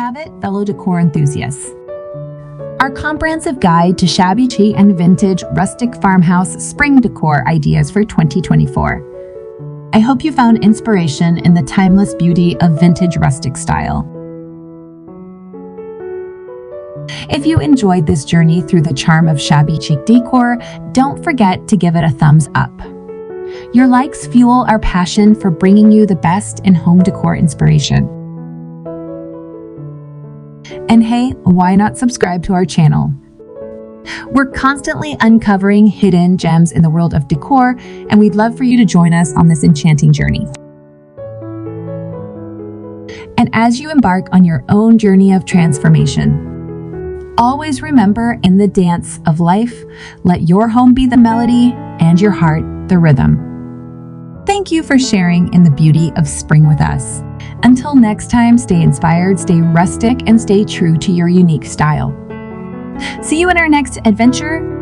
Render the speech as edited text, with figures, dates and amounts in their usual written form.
have it, fellow decor enthusiasts. Our comprehensive guide to shabby chic and vintage rustic farmhouse spring decor ideas for 2024. I hope you found inspiration in the timeless beauty of vintage rustic style. If you enjoyed this journey through the charm of shabby chic decor, don't forget to give it a thumbs up. Your likes fuel our passion for bringing you the best in home decor inspiration. And hey, why not subscribe to our channel? We're constantly uncovering hidden gems in the world of decor, and we'd love for you to join us on this enchanting journey. And as you embark on your own journey of transformation, always remember, in the dance of life, let your home be the melody and your heart the rhythm. Thank you for sharing in the beauty of spring with us. Until next time, stay inspired, stay rustic, and stay true to your unique style. See you in our next adventure.